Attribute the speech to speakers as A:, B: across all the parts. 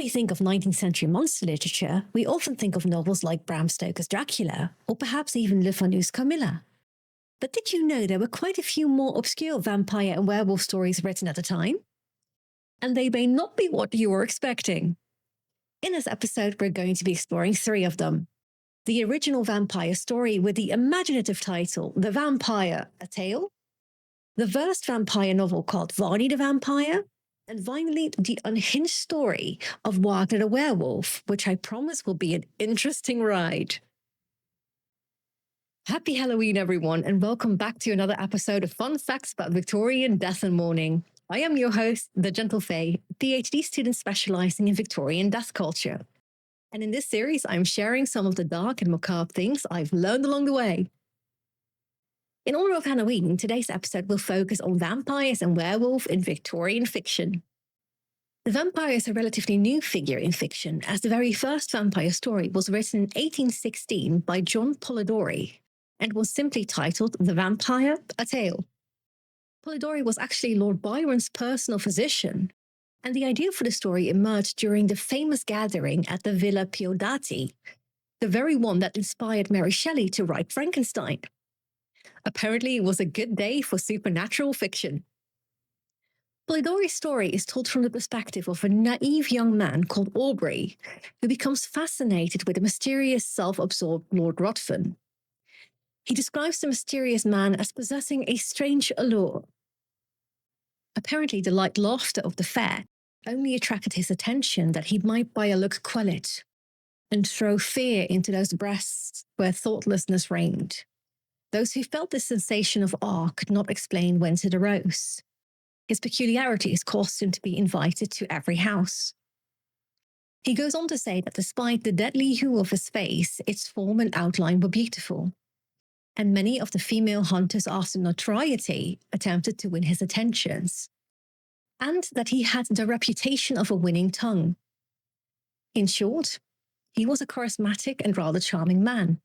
A: we think of 19th century monster literature, we often think of novels like Bram Stoker's Dracula, or perhaps even Le Fanu's Camilla. But did you know there were quite a few more obscure vampire and werewolf stories written at the time? And they may not be what you were expecting. In this episode, we're going to be exploring 3 of them. The original vampire story with the imaginative title, The Vampyre, a Tale, the first vampire novel called Varney the Vampire, and finally, the unhinged story of Wagner the Werewolf, which I promise will be an interesting ride. Happy Halloween, everyone, and welcome back to another episode of Fun Facts about Victorian Death and Mourning. I am your host, the Gentle Fae, PhD student specializing in Victorian death culture. And in this series, I'm sharing some of the dark and macabre things I've learned along the way. In honor of Halloween, today's episode will focus on vampires and werewolf in Victorian fiction. The vampire is a relatively new figure in fiction, as the very first vampire story was written in 1816 by John Polidori and was simply titled The Vampire, a Tale. Polidori was actually Lord Byron's personal physician, and the idea for the story emerged during the famous gathering at the Villa Piodati, the very one that inspired Mary Shelley to write Frankenstein. Apparently, it was a good day for supernatural fiction. Polidori's story is told from the perspective of a naive young man called Aubrey, who becomes fascinated with the mysterious self-absorbed Lord Ruthven. He describes the mysterious man as possessing a strange allure. Apparently, the light laughter of the fair only attracted his attention that he might by a look quell it and throw fear into those breasts where thoughtlessness reigned. Those who felt this sensation of awe could not explain whence it arose. His peculiarities caused him to be invited to every house. He goes on to say that despite the deadly hue of his face, its form and outline were beautiful, and many of the female hunters after notoriety attempted to win his attentions, and that he had the reputation of a winning tongue. In short, he was a charismatic and rather charming man.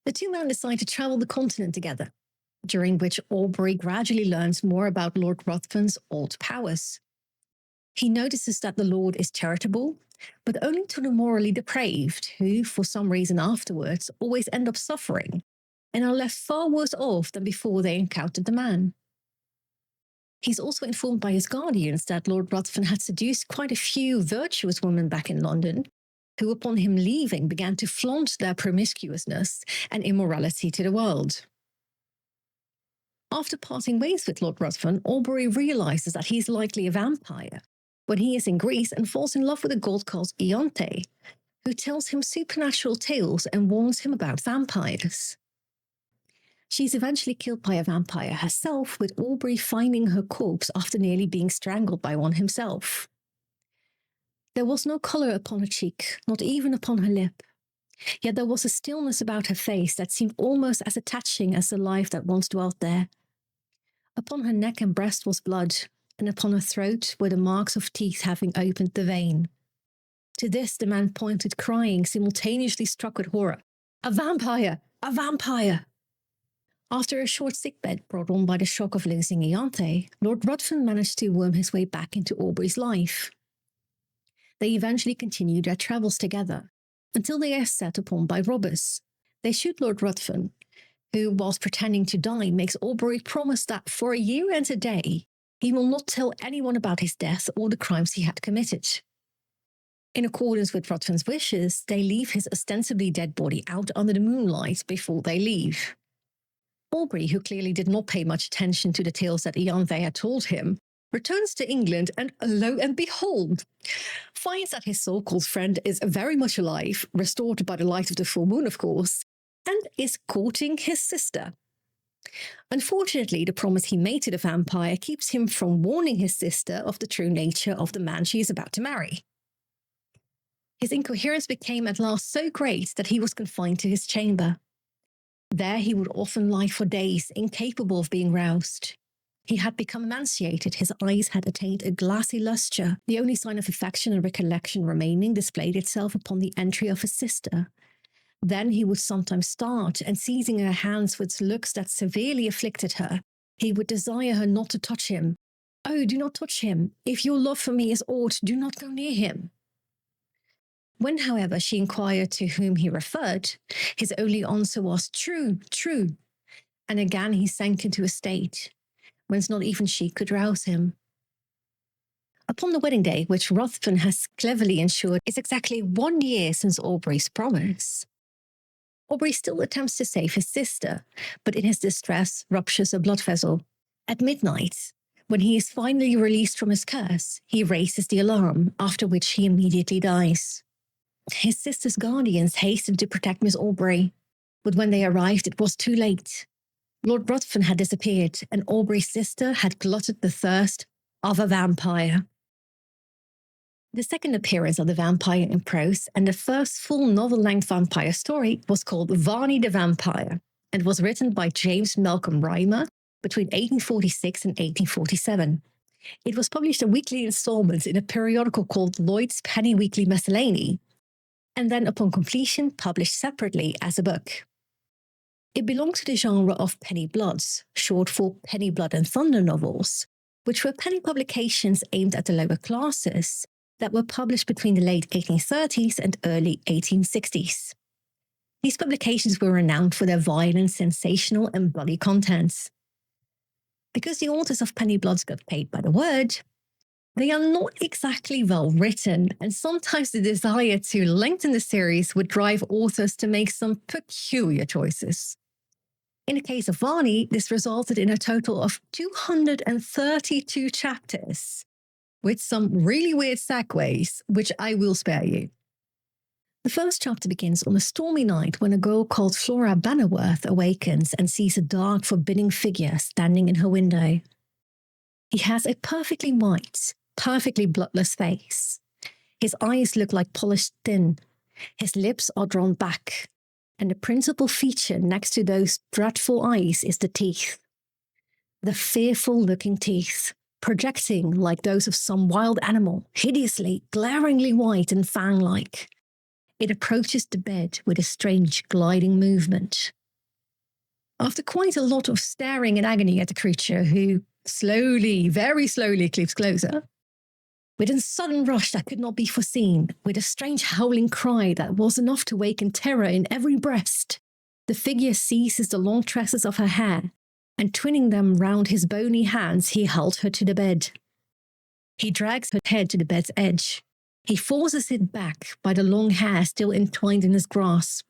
A: The 2 men decide to travel the continent together, during which Aubrey gradually learns more about Lord Ruthven's old powers. He notices that the Lord is charitable, but only to the morally depraved, who, for some reason afterwards, always end up suffering, and are left far worse off than before they encountered the man. He's also informed by his guardians that Lord Ruthven had seduced quite a few virtuous women back in London, who upon him leaving began to flaunt their promiscuousness and immorality to the world. After parting ways with Lord Ruthven, Aubrey realizes that he's likely a vampire when he is in Greece and falls in love with a god called Ianthe, who tells him supernatural tales and warns him about vampires. She's eventually killed by a vampire herself, with Aubrey finding her corpse after nearly being strangled by one himself. There was no colour upon her cheek, not even upon her lip. Yet there was a stillness about her face that seemed almost as attaching as the life that once dwelt there. Upon her neck and breast was blood, and upon her throat were the marks of teeth having opened the vein. To this the man pointed, crying, simultaneously struck with horror, "A vampire! A vampire!" After a short sickbed brought on by the shock of losing Ianthe, Lord Ruthven managed to worm his way back into Aubrey's life. They eventually continue their travels together, until they are set upon by robbers. They shoot Lord Ruthven, who, whilst pretending to die, makes Aubrey promise that for a year and a day, he will not tell anyone about his death or the crimes he had committed. In accordance with Ruthven's wishes, they leave his ostensibly dead body out under the moonlight before they leave. Aubrey, who clearly did not pay much attention to the tales that Ianthe had told him, returns to England and, lo and behold, finds that his so-called friend is very much alive, restored by the light of the full moon, of course, and is courting his sister. Unfortunately, the promise he made to the vampire keeps him from warning his sister of the true nature of the man she is about to marry. His incoherence became at last so great that he was confined to his chamber. There he would often lie for days, incapable of being roused. He had become emaciated, his eyes had attained a glassy lustre. The only sign of affection and recollection remaining displayed itself upon the entry of his sister. Then he would sometimes start, and seizing her hands with looks that severely afflicted her, he would desire her not to touch him, "Oh, do not touch him. If your love for me is aught, do not go near him." When, however, she inquired to whom he referred, his only answer was, "True, true." And again he sank into a state whence not even she could rouse him. Upon the wedding day, which Ruthven has cleverly ensured is exactly 1 year since Aubrey's promise, Aubrey still attempts to save his sister, but in his distress ruptures a blood vessel. At midnight, when he is finally released from his curse, he raises the alarm, after which he immediately dies. His sister's guardians hastened to protect Miss Aubrey, but when they arrived it was too late. Lord Ruthven had disappeared, and Aubrey's sister had glutted the thirst of a vampire. The second appearance of the vampire in prose and the first full novel-length vampire story was called Varney the Vampire and was written by James Malcolm Rymer between 1846 and 1847. It was published in weekly installments in a periodical called Lloyd's Penny Weekly Miscellany, and then upon completion published separately as a book. It belonged to the genre of penny bloods, short for penny blood and thunder novels, which were penny publications aimed at the lower classes that were published between the late 1830s and early 1860s. These publications were renowned for their violent, sensational, and bloody contents. Because the authors of penny bloods got paid by the word, they are not exactly well written, and sometimes the desire to lengthen the series would drive authors to make some peculiar choices. In the case of Varney, this resulted in a total of 232 chapters, with some really weird segues, which I will spare you. The first chapter begins on a stormy night when a girl called Flora Bannerworth awakens and sees a dark, forbidding figure standing in her window. He has a perfectly white, perfectly bloodless face. His eyes look like polished tin. His lips are drawn back, and the principal feature next to those dreadful eyes is the teeth. The fearful-looking teeth, projecting like those of some wild animal, hideously, glaringly white and fang-like. It approaches the bed with a strange gliding movement. After quite a lot of staring in agony at the creature, who slowly, very slowly creeps closer, with a sudden rush that could not be foreseen, with a strange howling cry that was enough to waken terror in every breast, the figure seizes the long tresses of her hair, and twining them round his bony hands, he held her to the bed. He drags her head to the bed's edge. He forces it back by the long hair still entwined in his grasp.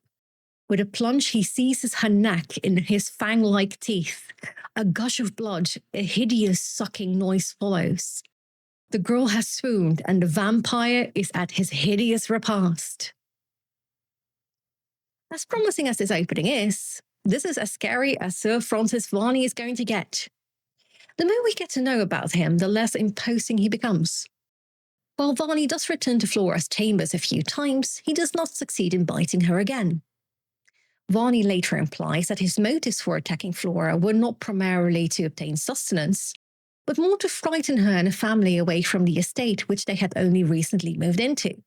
A: With a plunge, he seizes her neck in his fang-like teeth. A gush of blood, a hideous sucking noise follows. The girl has swooned, and the vampire is at his hideous repast. As promising as this opening is, this is as scary as Sir Francis Varney is going to get. The more we get to know about him, the less imposing he becomes. While Varney does return to Flora's chambers a few times, he does not succeed in biting her again. Varney later implies that his motives for attacking Flora were not primarily to obtain sustenance, but more to frighten her and her family away from the estate which they had only recently moved into.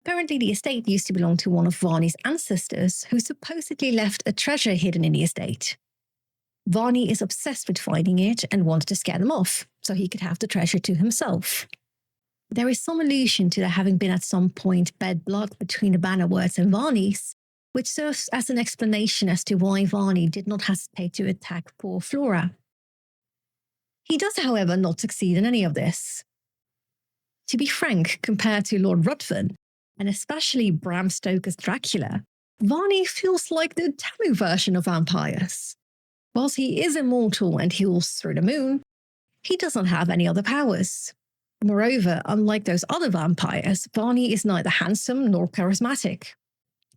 A: Apparently, the estate used to belong to one of Varney's ancestors, who supposedly left a treasure hidden in the estate. Varney is obsessed with finding it and wanted to scare them off, so he could have the treasure to himself. There is some allusion to there having been at some point bad blood between the Bannerworths and Varneys, which serves as an explanation as to why Varney did not hesitate to attack poor Flora. He does, however, not succeed in any of this. To be frank, compared to Lord Ruthven, and especially Bram Stoker's Dracula, Varney feels like the Tamu version of vampires. Whilst he is immortal and heals through the moon, he does not have any other powers. Moreover, unlike those other vampires, Varney is neither handsome nor charismatic.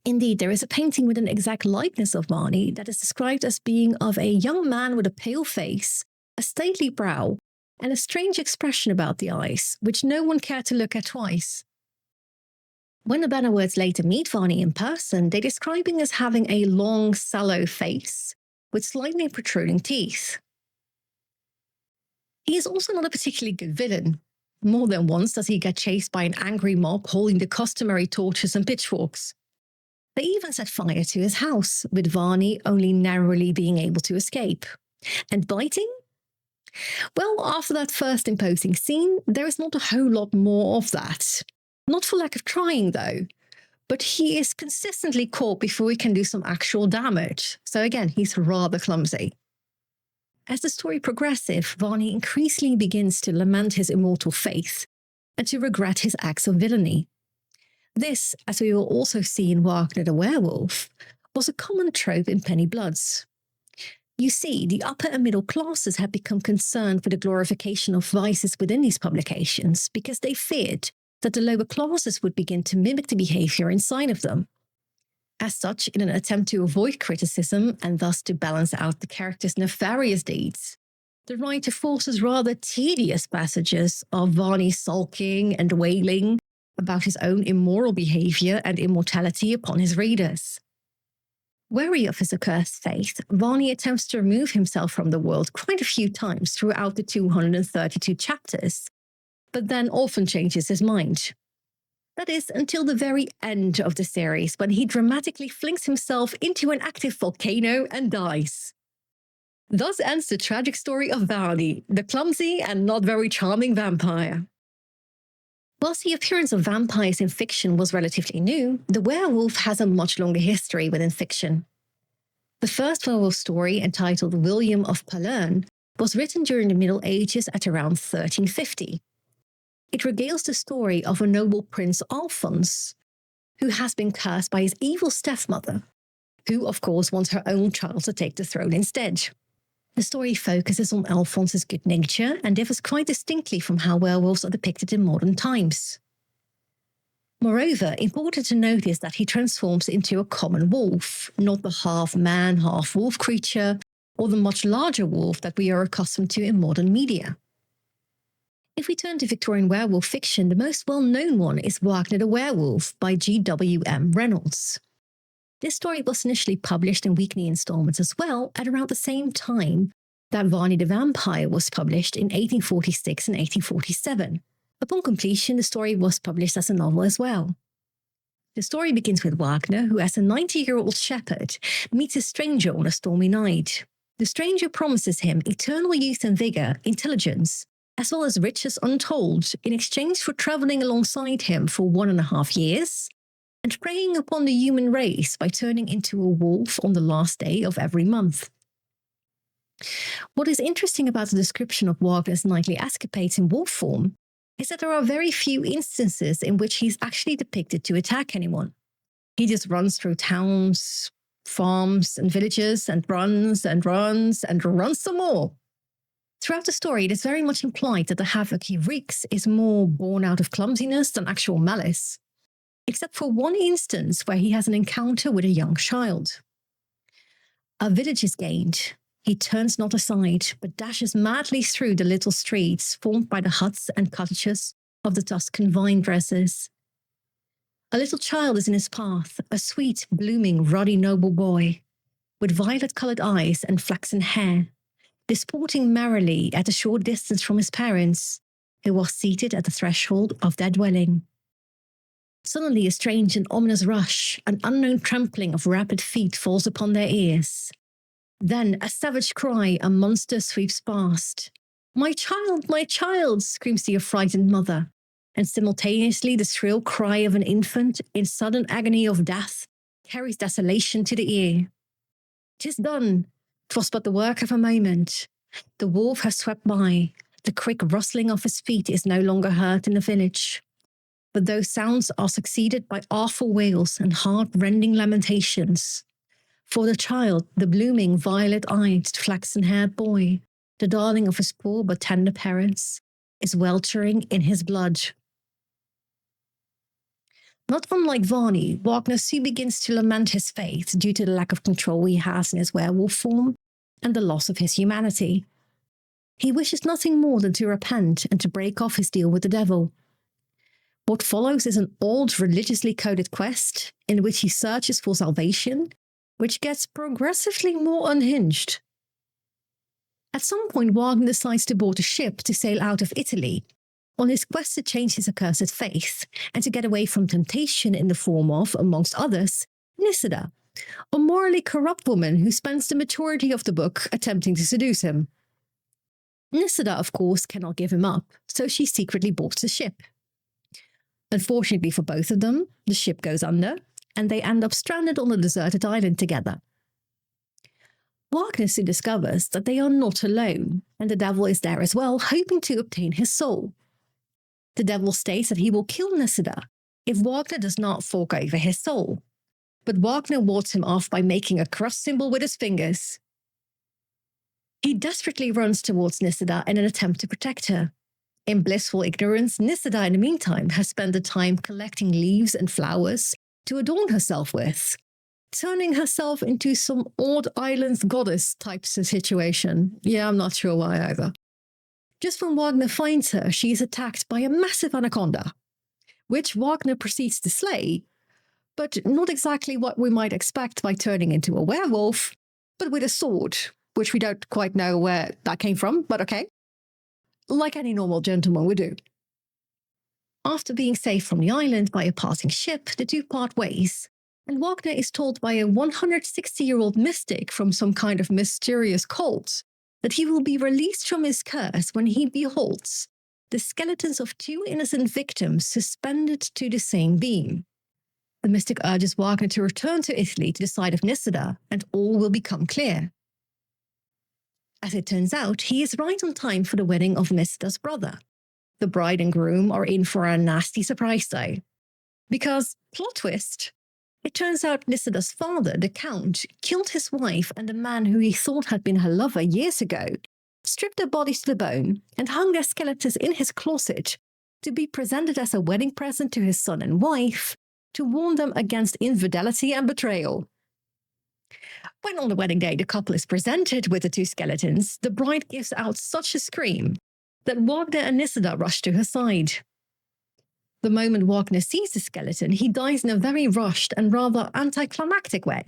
A: Indeed, there is a painting with an exact likeness of Varney that is described as being of a young man with a pale face, a stately brow, and a strange expression about the eyes, which no one cared to look at twice. When the Bannerworths later meet Varney in person, they describe him as having a long, sallow face with slightly protruding teeth. He is also not a particularly good villain. More than once does he get chased by an angry mob holding the customary torches and pitchforks. They even set fire to his house, with Varney only narrowly being able to escape. And biting? Well, after that first imposing scene, there is not a whole lot more of that. Not for lack of trying, though, but he is consistently caught before he can do some actual damage. So again, he's rather clumsy. As the story progresses, Varney increasingly begins to lament his immortal faith and to regret his acts of villainy. This, as we will also see in Wagner the Werewolf, was a common trope in Penny Bloods. You see, the upper and middle classes had become concerned with the glorification of vices within these publications because they feared that the lower classes would begin to mimic the behavior inside of them. As such, in an attempt to avoid criticism and thus to balance out the characters' nefarious deeds, the writer forces rather tedious passages of Varney sulking and wailing about his own immoral behavior and immortality upon his readers. Wary of his accursed faith, Varney attempts to remove himself from the world quite a few times throughout the 232 chapters, but then often changes his mind. That is, until the very end of the series, when he dramatically flings himself into an active volcano and dies. Thus ends the tragic story of Varney, the clumsy and not very charming vampire. Whilst the appearance of vampires in fiction was relatively new, the werewolf has a much longer history within fiction. The first werewolf story, entitled William of Palerne, was written during the Middle Ages at around 1350. It regales the story of a noble Prince Alphonse, who has been cursed by his evil stepmother, who of course wants her own child to take the throne instead. The story focuses on Alphonse's good nature and differs quite distinctly from how werewolves are depicted in modern times. Moreover, important to note is that he transforms into a common wolf, not the half-man, half-wolf creature, or the much larger wolf that we are accustomed to in modern media. If we turn to Victorian werewolf fiction, the most well-known one is Wagner the Werewolf by G.W.M. Reynolds. This story was initially published in weekly installments as well, at around the same time that Varney the Vampire was published in 1846 and 1847. Upon completion, the story was published as a novel as well. The story begins with Wagner, who as a 90-year-old shepherd meets a stranger on a stormy night. The stranger promises him eternal youth and vigor, intelligence, as well as riches untold, in exchange for traveling alongside him for 1.5 years, and preying upon the human race by turning into a wolf on the last day of every month. What is interesting about the description of Wagner's nightly escapades in wolf form is that there are very few instances in which he's actually depicted to attack anyone. He just runs through towns, farms, and villages, and runs and runs and runs some more. Throughout the story, it is very much implied that the havoc he wreaks is more born out of clumsiness than actual malice, except for one instance where he has an encounter with a young child. A village is gained. He turns not aside, but dashes madly through the little streets formed by the huts and cottages of the Tuscan vine dressers. A little child is in his path, a sweet, blooming, ruddy, noble boy, with violet-coloured eyes and flaxen hair, disporting merrily at a short distance from his parents, who was seated at the threshold of their dwelling. Suddenly a strange and ominous rush, an unknown trampling of rapid feet falls upon their ears. Then a savage cry, a monster sweeps past. My child, screams the affrighted mother, and simultaneously the shrill cry of an infant in sudden agony of death carries desolation to the ear. 'Tis done. 'Twas but the work of a moment. The wolf has swept by. The quick rustling of his feet is no longer heard in the village. But those sounds are succeeded by awful wails and heart-rending lamentations. For the child, the blooming, violet-eyed, flaxen-haired boy, the darling of his poor but tender parents, is weltering in his blood. Not unlike Varney, Wagner soon begins to lament his fate due to the lack of control he has in his werewolf form and the loss of his humanity. He wishes nothing more than to repent and to break off his deal with the devil. What follows is an old, religiously coded quest in which he searches for salvation, which gets progressively more unhinged. At some point, Wagner decides to board a ship to sail out of Italy, on his quest to change his accursed faith and to get away from temptation in the form of, amongst others, Nisida, a morally corrupt woman who spends the majority of the book attempting to seduce him. Nisida, of course, cannot give him up, so she secretly boards the ship. Unfortunately for both of them, the ship goes under, and they end up stranded on a deserted island together. Wagner soon discovers that they are not alone, and the devil is there as well, hoping to obtain his soul. The devil states that he will kill Nisida if Wagner does not fork over his soul, but Wagner wards him off by making a cross symbol with his fingers. He desperately runs towards Nisida in an attempt to protect her. In blissful ignorance, Nisida in the meantime has spent the time collecting leaves and flowers to adorn herself with, turning herself into some odd island goddess type situation. Yeah, I'm not sure why either. Just when Wagner finds her, she is attacked by a massive anaconda, which Wagner proceeds to slay, but not exactly what we might expect by turning into a werewolf, but with a sword, which we don't quite know where that came from, but okay. Like any normal gentleman would do. After being saved from the island by a passing ship, the two part ways, and Wagner is told by a 160-year-old mystic from some kind of mysterious cult that he will be released from his curse when he beholds the skeletons of two innocent victims suspended to the same beam. The mystic urges Wagner to return to Italy to the side of Nisida, and all will become clear. As it turns out, he is right on time for the wedding of Nisida's brother. The bride and groom are in for a nasty surprise though. Because, plot twist, it turns out Nisida's father, the Count, killed his wife and the man who he thought had been her lover years ago, stripped their bodies to the bone, and hung their skeletons in his closet to be presented as a wedding present to his son and wife, to warn them against infidelity and betrayal. When on the wedding day the couple is presented with the two skeletons, the bride gives out such a scream that Wagner and Nisida rush to her side. The moment Wagner sees the skeleton, he dies in a very rushed and rather anticlimactic way.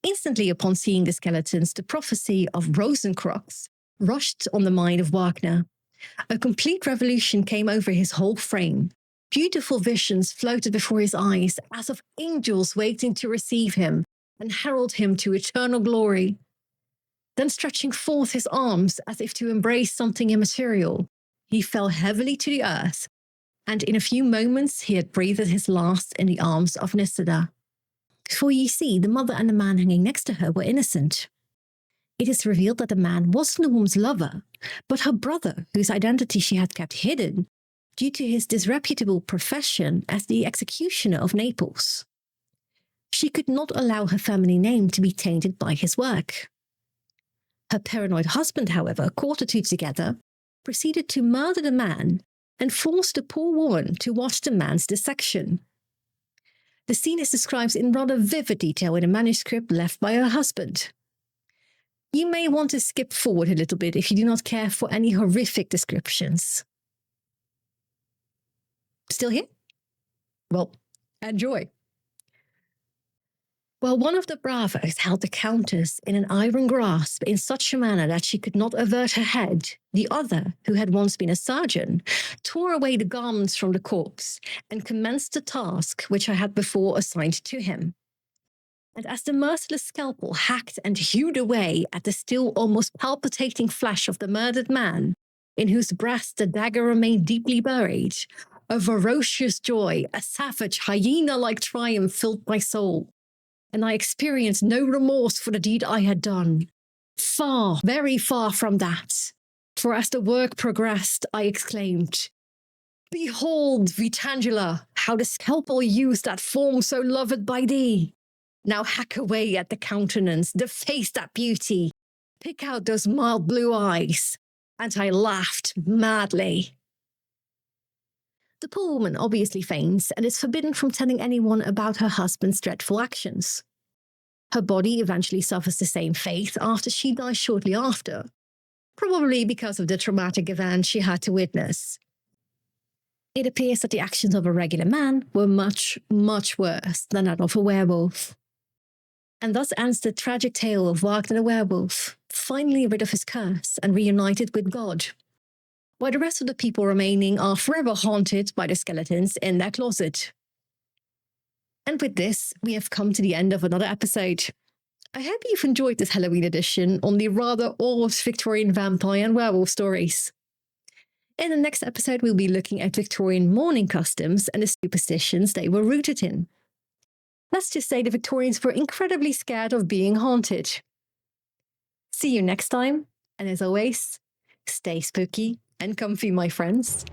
A: Instantly upon seeing the skeletons, the prophecy of Rosencrux rushed on the mind of Wagner. A complete revolution came over his whole frame. Beautiful visions floated before his eyes as of angels waiting to receive him and herald him to eternal glory. Then stretching forth his arms as if to embrace something immaterial, he fell heavily to the earth, and in a few moments he had breathed his last in the arms of Nisida. For ye see, the mother and the man hanging next to her were innocent. It is revealed that the man wasn't the woman's lover, but her brother, whose identity she had kept hidden due to his disreputable profession as the executioner of Naples. She could not allow her family name to be tainted by his work. Her paranoid husband, however, caught the two together, proceeded to murder the man, and forced the poor woman to watch the man's dissection. The scene is described in rather vivid detail in a manuscript left by her husband. You may want to skip forward a little bit if you do not care for any horrific descriptions. Still here? Well, enjoy. Well, one of the bravos held the countess in an iron grasp in such a manner that she could not avert her head. The other, who had once been a surgeon, tore away the garments from the corpse and commenced the task which I had before assigned to him. And as the merciless scalpel hacked and hewed away at the still almost palpitating flesh of the murdered man, in whose breast the dagger remained deeply buried, a ferocious joy, a savage, hyena-like triumph filled my soul. And I experienced no remorse for the deed I had done. Far, very far from that. For as the work progressed, I exclaimed, "Behold, Vitangela, how the scalpel used that form so loved by thee. Now hack away at the countenance, deface that beauty, pick out those mild blue eyes." And I laughed madly. The poor woman obviously faints and is forbidden from telling anyone about her husband's dreadful actions. Her body eventually suffers the same fate after she dies shortly after, probably because of the traumatic event she had to witness. It appears that the actions of a regular man were much, much worse than that of a werewolf. And thus ends the tragic tale of Wagner the werewolf, finally rid of his curse and reunited with God, while the rest of the people remaining are forever haunted by the skeletons in their closet. And with this, we have come to the end of another episode. I hope you've enjoyed this Halloween edition on the rather old Victorian vampire and werewolf stories. In the next episode, we'll be looking at Victorian mourning customs and the superstitions they were rooted in. Let's just say the Victorians were incredibly scared of being haunted. See you next time, and as always, stay spooky and comfy, my friends.